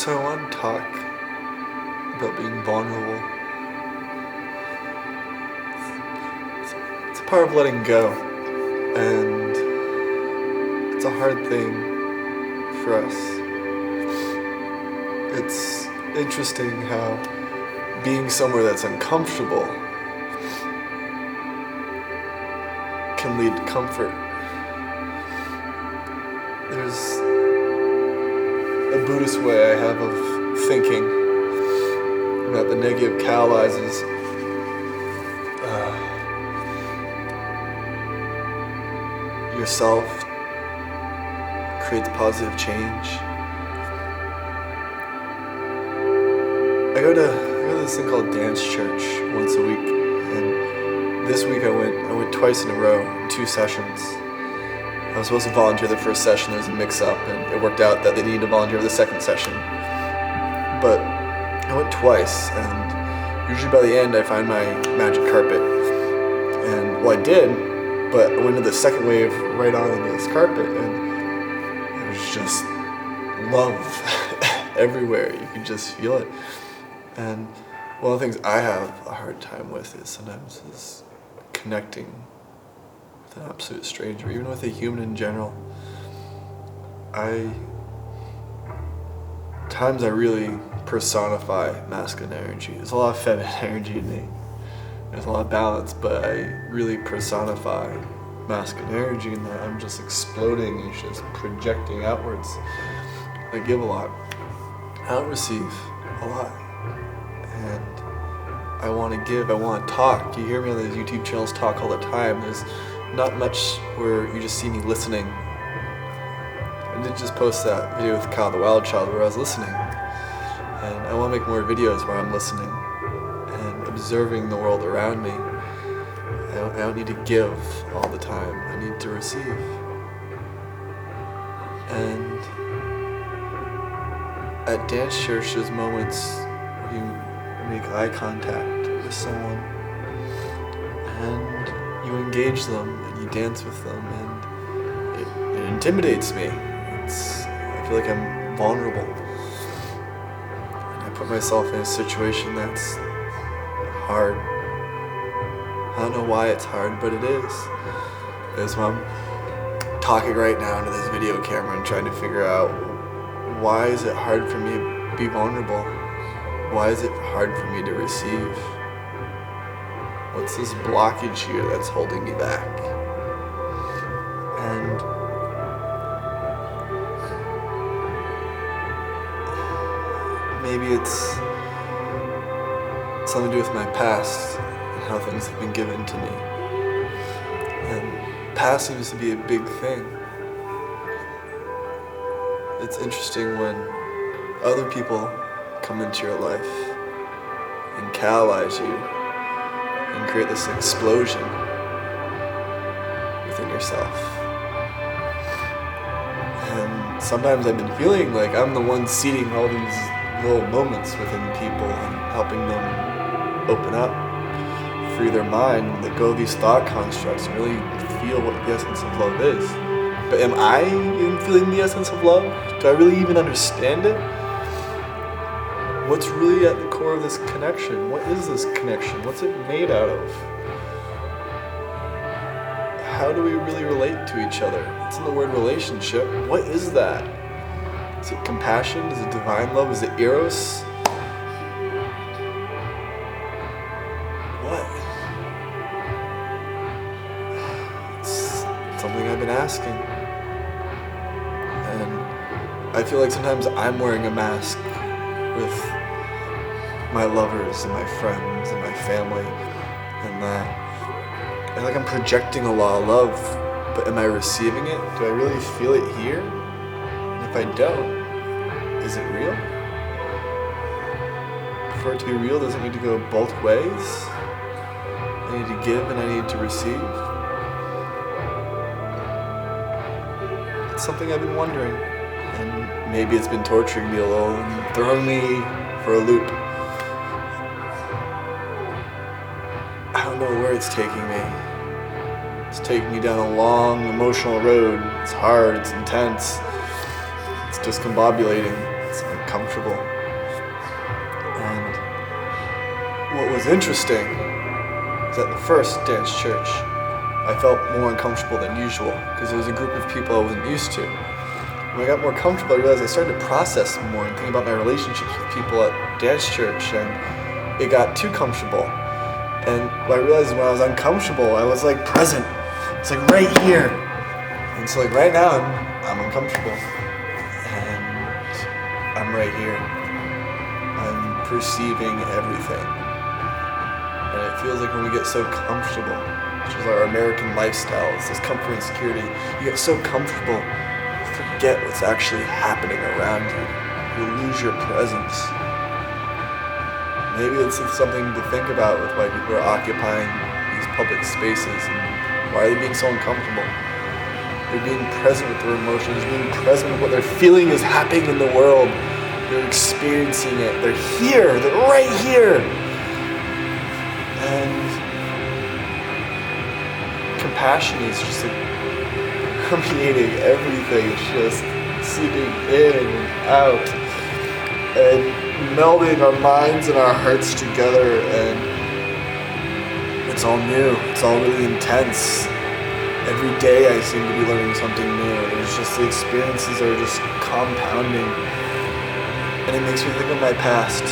So I want to talk about being vulnerable. It's a part of letting go, and it's a hard thing for us. It's interesting how being somewhere that's uncomfortable can lead to comfort. There's a Buddhist way I have of thinking about the negative catalyzes yourself, creates positive change. I go to this thing called dance church once a week, and this week I went twice in a row in 2 sessions. I was supposed to volunteer the first session. There was a mix-up, and it worked out that they needed to volunteer for the second session. But I went twice, and usually by the end I find my magic carpet. And well, I did, but I went into the second wave right on this carpet, and it was just love everywhere. You could just feel it. And one of the things I have a hard time with is sometimes is connecting with an absolute stranger, even with a human in general. Times I really personify masculine energy. There's a lot of feminine energy in me. There's a lot of balance, but I really personify masculine energy in that I'm just exploding and just projecting outwards. I give a lot. I don't receive a lot. And I want to give, I want to talk. You hear me on these YouTube channels talk all the time. There's not much where you just see me listening. I did just post that video with Kyle the Wild Child where I was listening. And I want to make more videos where I'm listening and observing the world around me. I don't need to give all the time. I need to receive. And at dance church, there's moments where you make eye contact with someone and you engage them and you dance with them, and it intimidates me. I feel like I'm vulnerable. And I put myself in a situation that's hard. I don't know why it's hard, but it is. That's why I'm talking right now into this video camera and trying to figure out, why is it hard for me to be vulnerable? Why is it hard for me to receive? What's this blockage here that's holding me back? And maybe it's something to do with my past and how things have been given to me. And past seems to be a big thing. It's interesting when other people come into your life and catalyze you and create this explosion within yourself. And sometimes I've been feeling like I'm the one seeding all these little moments within people and helping them open up, free their mind, let go of these thought constructs, and really feel what the essence of love is. But am I even feeling the essence of love? Do I really even understand it? What's really at the core of this connection? What is this connection? What's it made out of? How do we really relate to each other? It's in the word relationship. What is that? Is it compassion? Is it divine love? Is it eros? What? It's something I've been asking. And I feel like sometimes I'm wearing a mask with my lovers and my friends and my family, and that I feel like I'm projecting a lot of love, but am I receiving it? Do I really feel it here? And if I don't, is it real? For it to be real, does it need to go both ways? I need to give and I need to receive. It's something I've been wondering, and maybe it's been torturing me a little and throwing me for a loop. I don't know where it's taking me. It's taking me down a long emotional road. It's hard, it's intense, it's discombobulating, it's uncomfortable. And what was interesting is at the first dance church, I felt more uncomfortable than usual because it was a group of people I wasn't used to. When I got more comfortable, I realized I started to process more and think about my relationships with people at dance church, and it got too comfortable. And what I realized when I was uncomfortable, I was like present. It's like right here. And so like right now, I'm uncomfortable. And I'm right here. I'm perceiving everything. And it feels like when we get so comfortable, which is our American lifestyle, it's this comfort and security, you get so comfortable, you forget what's actually happening around you. You lose your presence. Maybe it's something to think about with why people are occupying these public spaces and why are they being so uncomfortable. They're being present with their emotions, being present with what they're feeling is happening in the world. They're experiencing it. They're here. They're right here. And compassion is just like permeating everything. It's just seeping in and out and melding our minds and our hearts together, and it's all new. It's all really intense. Every day I seem to be learning something new. It's just the experiences are just compounding, and it makes me think of my past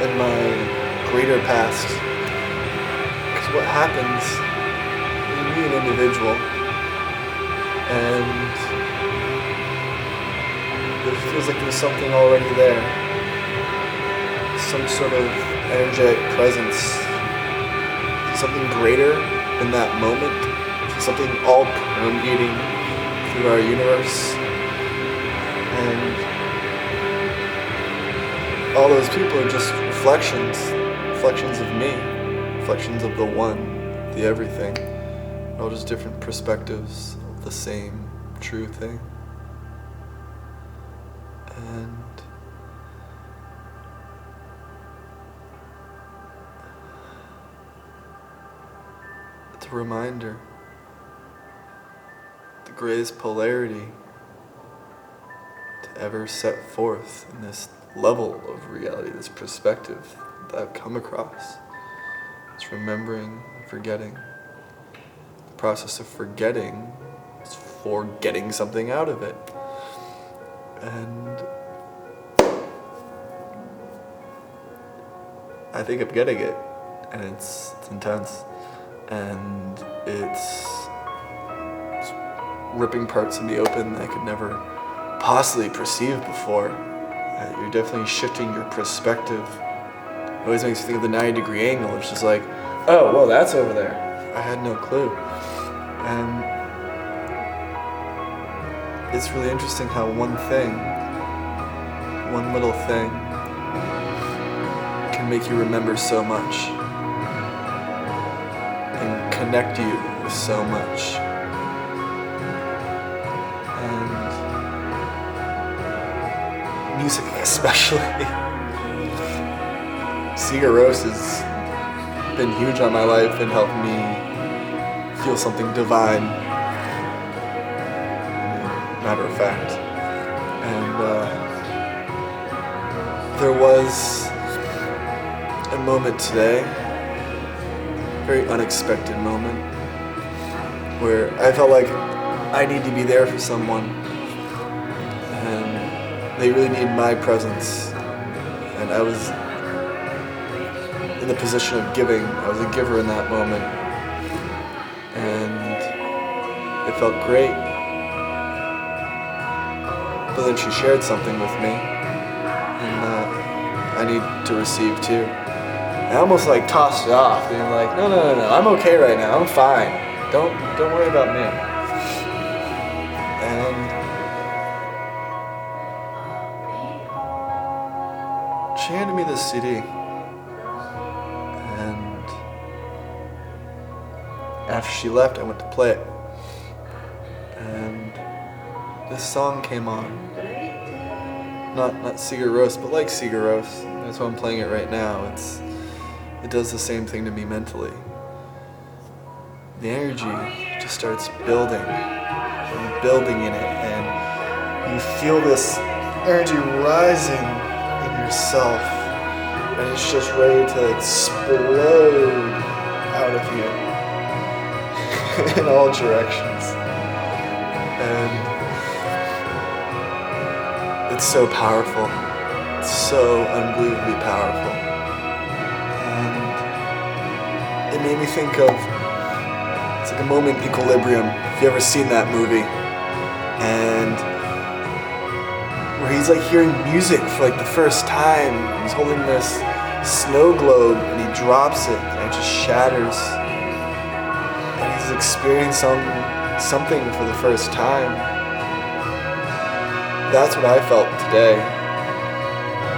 and my greater past. Because what happens when you be an individual and it feels like there's something already there, some sort of energetic presence, something greater in that moment, something all permeating through our universe. And all those people are just reflections of me, reflections of the one, the everything, all just different perspectives of the same true thing. And it's a reminder, the greatest polarity to ever set forth in this level of reality, this perspective that I've come across. It's remembering and forgetting. The process of forgetting is forgetting something out of it. And I think I'm getting it, and it's intense, and it's ripping parts of me open that I could never possibly perceive before. You're definitely shifting your perspective. It always makes you think of the 90-degree angle. It's just like, oh, well, that's over there. I had no clue. And it's really interesting how one little thing, can make you remember so much and connect you with so much. And music especially. Sigur Rós has been huge on my life and helped me feel something divine, matter of fact. And there was a moment today, a very unexpected moment, where I felt like I need to be there for someone, and they really need my presence. And I was in the position of giving. I was a giver in that moment, and it felt great. But then she shared something with me, and I need to receive too. I almost like tossed it off, being like, no, I'm okay right now. I'm fine. Don't worry about me. And she handed me this CD, and after she left, I went to play it, and this song came on. Not Sigur Rós, but like Sigur Rós. That's why I'm playing it right now. It does the same thing to me mentally. The energy just starts building and building in it, and you feel this energy rising in yourself, and it's just ready to explode out of you in all directions. And it's so powerful. It's so unbelievably powerful. And it made me think of, it's like a moment in Equilibrium, if you ever seen that movie, and where he's like hearing music for like the first time. He's holding this snow globe and he drops it and it just shatters. And he's experiencing something for the first time. That's what I felt today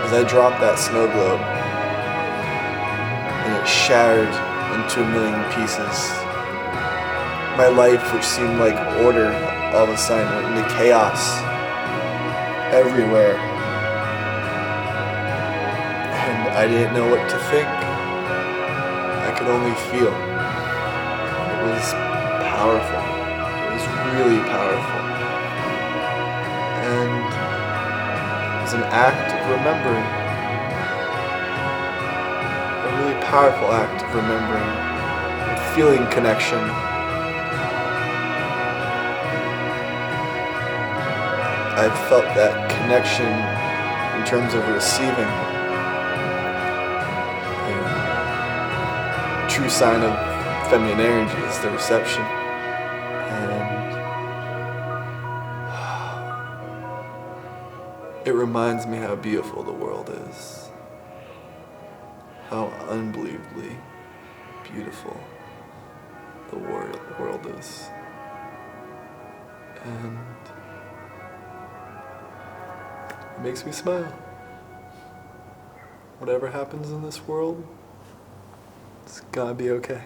as I dropped that snow globe and it shattered into a million pieces. My life, which seemed like order, all of a sudden went into chaos everywhere. And I didn't know what to think. I could only feel. It was powerful. It was really powerful. And it was an act of remembering. A really powerful act of remembering and feeling connection. I've felt that connection in terms of receiving. A true sign of feminine energy is the reception. And it reminds me how beautiful the world is. How unbelievably beautiful the world is. And it makes me smile. Whatever happens in this world, it's gotta be okay.